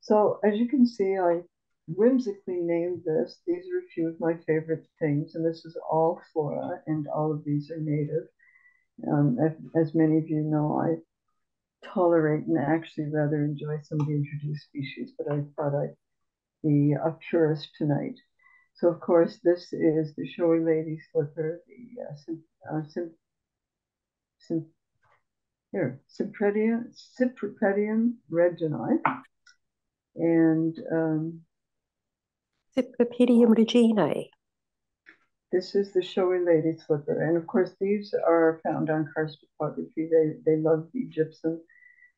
So as you can see, I whimsically named this. These are a few of my favorite things, and this is all Flora, and all of these are native. As many of you know, I tolerate and actually rather enjoy some of the introduced species, but I thought I'd be a purist tonight. So of course, this is the showy lady slipper, the Cypripedium reginae, and Cypripedium reginae. this is the showy lady slipper. And of course, these are found on karst topography. They love the gypsum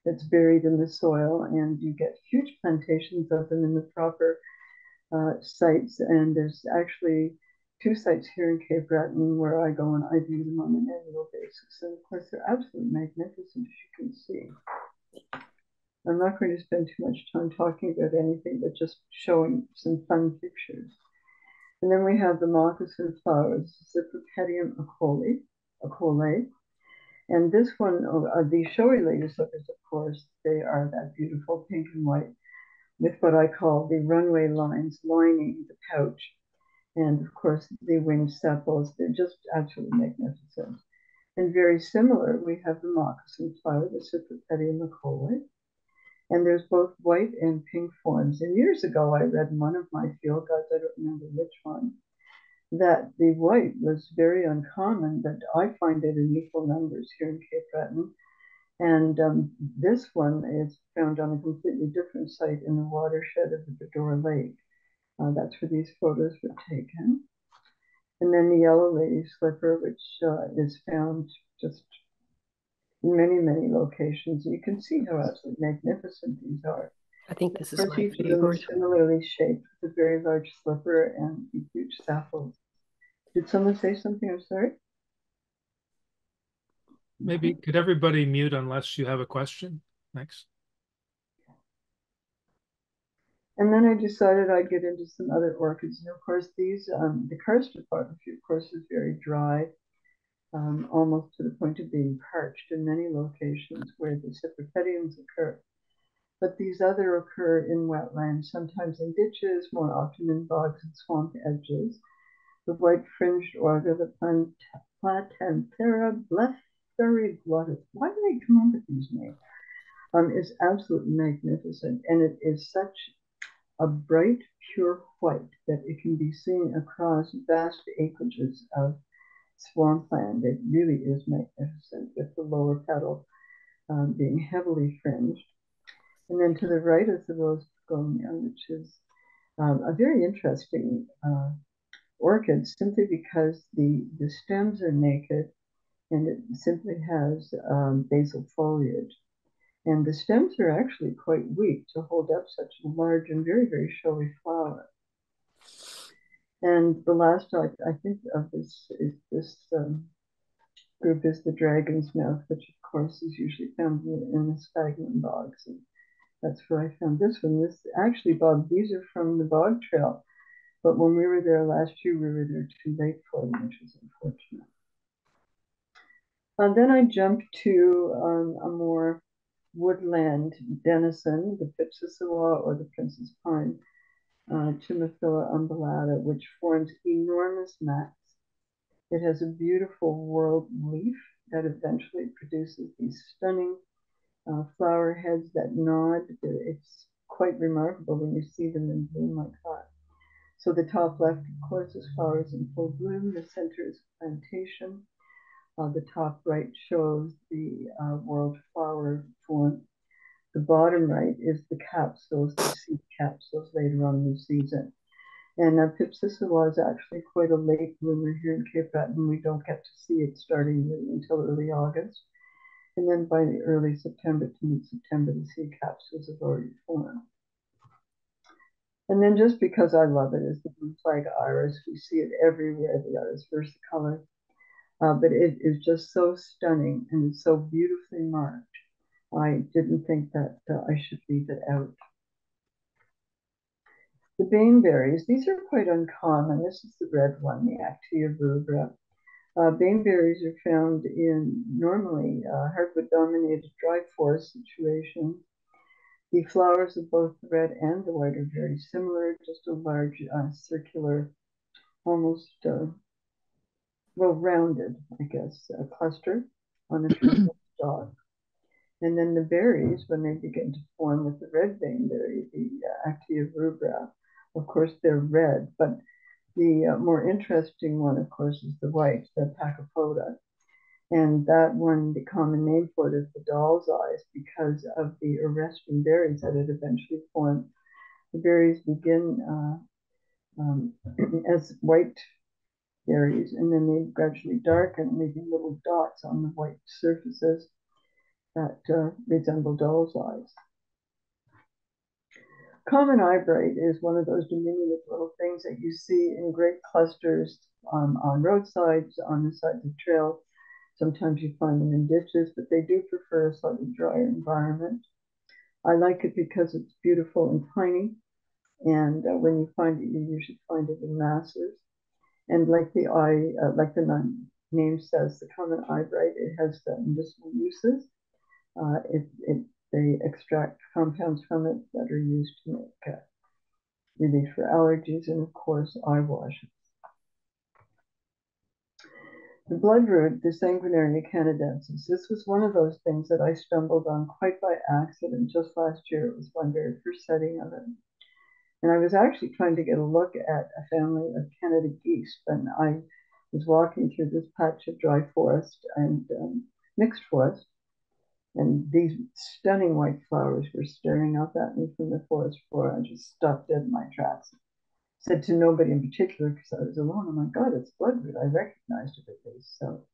that's buried in the soil, and you get huge plantations of them in the proper sites. And there's actually two sites here in Cape Breton where I go and I view them on an annual basis. And of course, they're absolutely magnificent, as you can see. I'm not going to spend too much time talking about anything, but just showing some fun pictures. And then we have the moccasin flowers, Cypripedium acole. And this one, the showy lady slippers, of course, they are that beautiful pink and white with what I call the runway lines lining the pouch. And of course, the winged sepals, they're just absolutely magnificent. And very similar, we have the moccasin flower, the Cypripedium acole. And there's both white and pink forms. And years ago, I read in one of my field guides, I don't remember which one, that the white was very uncommon, but I find it in equal numbers here in Cape Breton. And this one is found on a completely different site in the watershed of the Bedore Lake. That's where these photos were taken. And then the yellow lady slipper, which is found just in many, many locations. You can see how absolutely magnificent these are. I think this is Of course, my each of them is favorite. similarly shaped with a very large slipper and huge sepals. Did someone say something? I'm sorry. Maybe could everybody mute unless you have a question? Thanks. And then I decided I'd get into some other orchids. And of course, these, the karst topography, of course, is very dry, almost to the point of being parched in many locations where the cypripediums occur. But these other occur in wetlands, sometimes in ditches, more often in bogs and swamp edges. The white fringed orga, the Platanthera blephariglottis. Why do they come up with these names? Is absolutely magnificent, and it is such a bright, pure white that it can be seen across vast acreages of swampland. It really is magnificent, with the lower petal being heavily fringed. And then to the right is the rose begonia, which is a very interesting orchid, simply because the stems are naked and it simply has basal foliage. And the stems are actually quite weak to hold up such a large and very, very showy flower. And the last I think of this group is the dragon's mouth, which of course is usually found in the sphagnum bogs. And that's where I found this one. This actually, Bob, these are from the bog trail. But when we were there last year, we were there too late for them, which is unfortunate. Then I jumped to a more woodland denizen, the Bethsheila or the princess pine, Chimaphila umbellata, which forms enormous mats. It has a beautiful whorled leaf that eventually produces these stunning flower heads that nod. It's quite remarkable when you see them in bloom like that. So the top left, of course, is flowers in full bloom. The center is plantation. The top right shows the world flower form. The bottom right is the capsules, the seed capsules later on in the season. And Bethsheila is actually quite a late bloomer here in Cape Breton. We don't get to see it starting until early August. And then by the early September to mid-September, the seed capsules have already formed. And then just because I love it is the blue flag iris. We see it everywhere, the iris versicolor. But it is just so stunning and it's so beautifully marked. I didn't think that I should leave it out. The baneberries, these are quite uncommon. This is the red one, the Actea rubra. Baneberries are found in normally hardwood-dominated dry forest situations. The flowers of both the red and the white are very similar, just a large circular, almost, well, rounded, I guess, cluster on a terminal stalk. And then the berries, when they begin to form with the red vein-berry, the Actia rubra, of course, they're red, but the more interesting one, of course, is the white, the Pachypoda. And that one, the common name for it is the doll's eyes because of the arresting berries that it eventually formed. The berries begin as white berries, and then they gradually darken, leaving little dots on the white surfaces that resemble doll's eyes. Common eyebright is one of those diminutive little things that you see in great clusters on roadsides, on the sides of trails. Sometimes you find them in ditches, but they do prefer a slightly drier environment. I like it because it's beautiful and tiny, and when you find it, you usually find it in masses. And like the name says, the common eyebright, it has medicinal uses. They extract compounds from it that are used to make relief for allergies and, of course, eye washes. The bloodroot, the Sanguinaria canadensis, this was one of those things that I stumbled on quite by accident just last year. It was my very first setting of it. And I was actually trying to get a look at a family of Canada geese when I was walking through this patch of dry forest and mixed forest. And these stunning white flowers were staring up at me from the forest floor. I just stopped dead in my tracks. Said to nobody in particular because I was alone. Oh my God, it's bloodroot. I recognized it at least. So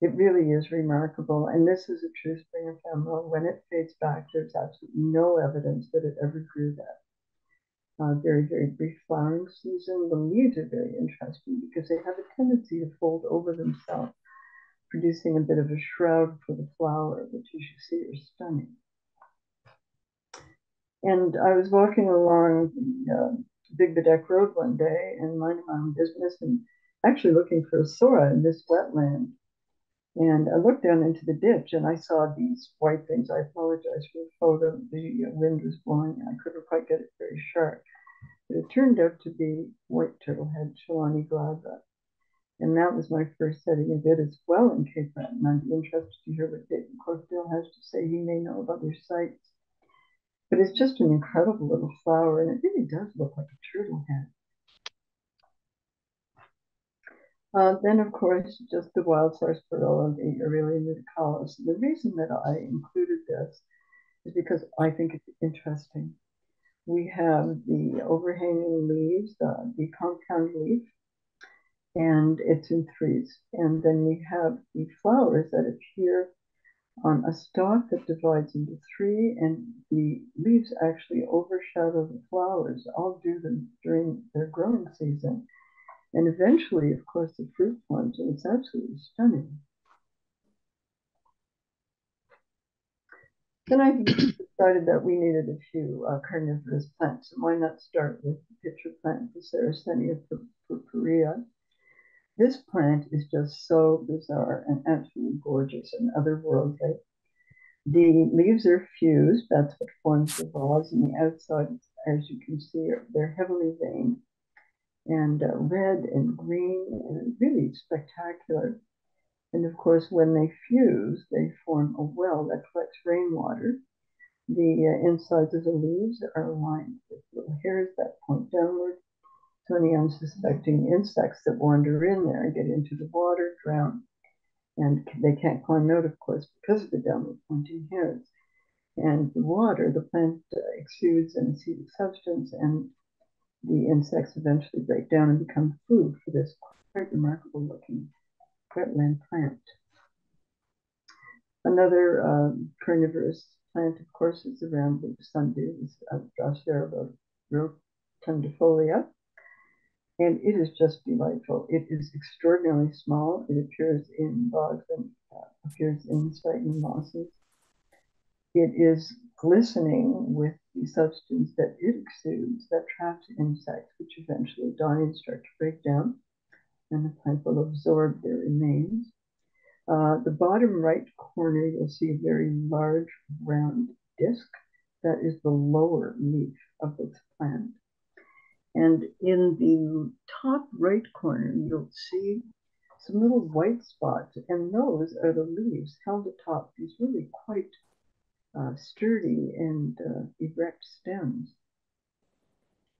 it really is remarkable. And this is a true spring ephemeral. When it fades back, there's absolutely no evidence that it ever grew that. Very, very brief flowering season. The leaves are very interesting because they have a tendency to fold over themselves, producing a bit of a shroud for the flower, which as you see are stunning. And I was walking along the Big Bedeck Road one day and minding my own business and actually looking for a sora in this wetland. And I looked down into the ditch and I saw these white things. I apologize for the photo. The wind was blowing and I couldn't quite get it very sharp. But it turned out to be white turtlehead, Chelone glabra. And that was my first setting of it as well in Cape Breton. I'd be interested to hear what David Corkdale has to say. He may know of other sites. But it's just an incredible little flower, and it really does look like a turtle head. Then, of course, just the wild sarsaparilla, the Aurelia nudicalis. The reason that I included this is because I think it's interesting. We have the overhanging leaves, the compound leaf, and it's in threes. And then we have the flowers that appear on a stalk that divides into three, and the leaves actually overshadow the flowers. I'll do them during their growing season. And eventually, of course, the fruit forms, and it's absolutely stunning. Then I decided that we needed a few carnivorous plants, and why not start with the pitcher plant, the Sarracenia purpurea. This plant is just so bizarre and absolutely gorgeous and otherworldly. The leaves are fused, that's what forms the vase, and the outside, as you can see, they're heavily veined and red and green and really spectacular. And of course, when they fuse, they form a well that collects rainwater. The insides of the leaves are lined with little hairs that point downward. So any unsuspecting insects that wander in there and get into the water drown. And they can't climb out, of course, because of the downward pointing hairs. And the water, the plant exudes an acidic substance, and the insects eventually break down and become food for this quite remarkable looking wetland plant. Another carnivorous plant, of course, is the rambling sundew, Drosera rotundifolia. And it is just delightful. It is extraordinarily small. It appears in bogs and appears in sphagnum mosses. It is glistening with the substance that it exudes that traps insects, which eventually die and start to break down, and the plant will absorb their remains. The bottom right corner, you'll see a very large round disc that is the lower leaf of this plant. And in the top right corner, you'll see some little white spots, and those are the leaves held atop these really quite sturdy and erect stems.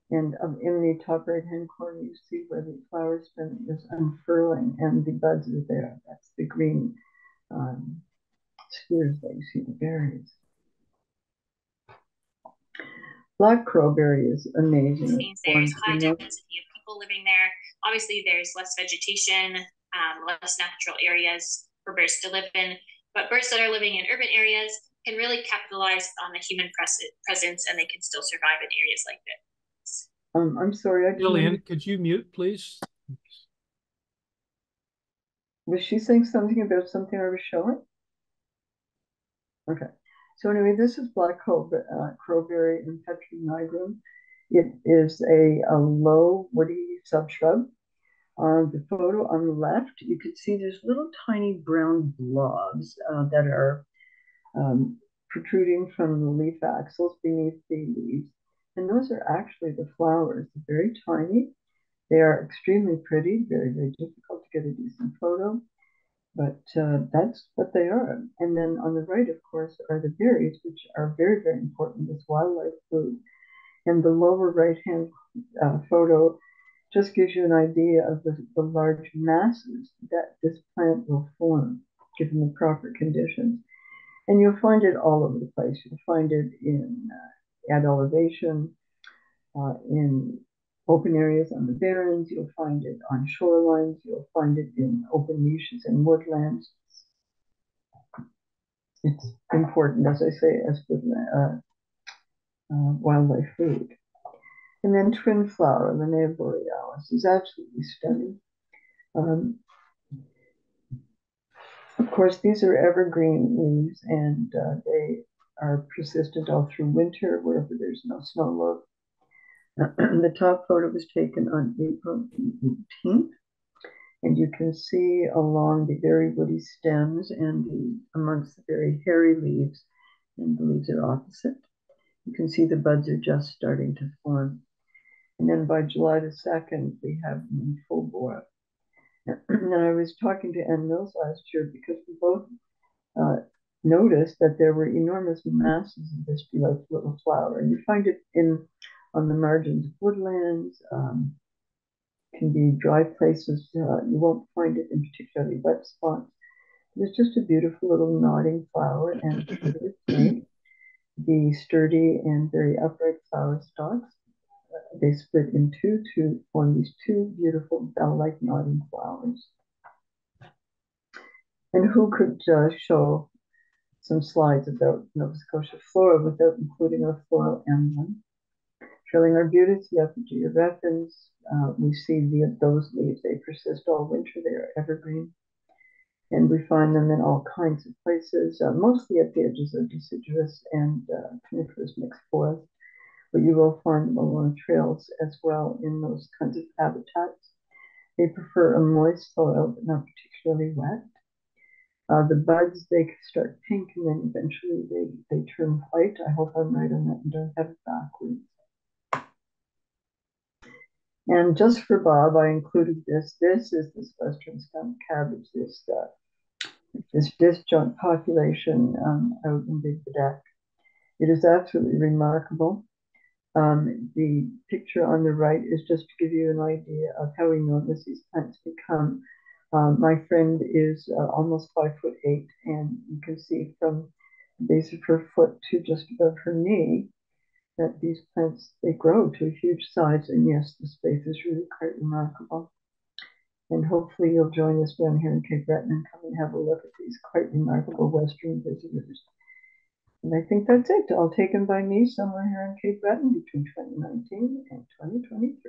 And in the top right-hand corner, you see where the flower stem is unfurling and the buds are there. That's the green spheres that you see the berries. Black crowberry is amazing. Means there's high density of people living there. Obviously, there's less vegetation, less natural areas for birds to live in. But birds that are living in urban areas can really capitalize on the human presence, and they can still survive in areas like this. I'm sorry, Lillian, could you mute, please? Was she saying something about something I was showing? Okay. So anyway, this is black crowberry and Petra nigrum. It is a low woody subshrub. On the photo on the left, you can see there's little tiny brown blobs that are protruding from the leaf axils beneath the leaves. And those are actually the flowers. They're very tiny. They are extremely pretty, very, very difficult to get a decent photo. But that's what they are. And then on the right, of course, are the berries, which are very, very important as wildlife food. And the lower right-hand photo just gives you an idea of the large masses that this plant will form, given the proper conditions. And you'll find it all over the place. You'll find it in at elevation, in open areas on the barrens, you'll find it on shorelines, you'll find it in open niches and woodlands. It's important, as I say, as wildlife food. And then twin flower, Linnea borealis, is absolutely stunning. Of course, these are evergreen leaves, and they are persistent all through winter, wherever there's no snow load. The top photo was taken on April 18th, and you can see along the very woody stems and amongst the very hairy leaves, and the leaves are opposite. You can see the buds are just starting to form. And then by July the 2nd, we have them in full bore. And I was talking to Ann Mills last year because we both noticed that there were enormous masses of this beloved little flower. And you find it on the margins of woodlands, can be dry places. You won't find it in particularly wet spots. It's just a beautiful little nodding flower, and the sturdy and very upright flower stalks, they split in two to form these two beautiful bell-like nodding flowers. And who could show some slides about Nova Scotia flora without including our floral emblem? Showing our beauties, the effigy of Athens. We see those leaves, they persist all winter, they are evergreen. And we find them in all kinds of places, mostly at the edges of deciduous and coniferous mixed forest. But you will find them along trails as well in those kinds of habitats. They prefer a moist soil, but not particularly wet. The buds, they start pink and then eventually they turn white. I hope I'm right on that and don't have it backwards. And just for Bob, I included this. This is this western skunk cabbage, this disjunct population out in Big Bedak. It is absolutely remarkable. The picture on the right is just to give you an idea of how enormous these plants become. My friend is almost 5'8", and you can see from the base of her foot to just above her knee that these plants, they grow to a huge size. And yes, the space is really quite remarkable. And hopefully you'll join us down here in Cape Breton and come and have a look at these quite remarkable Western visitors. And I think that's it, all taken by me somewhere here in Cape Breton between 2019 and 2023.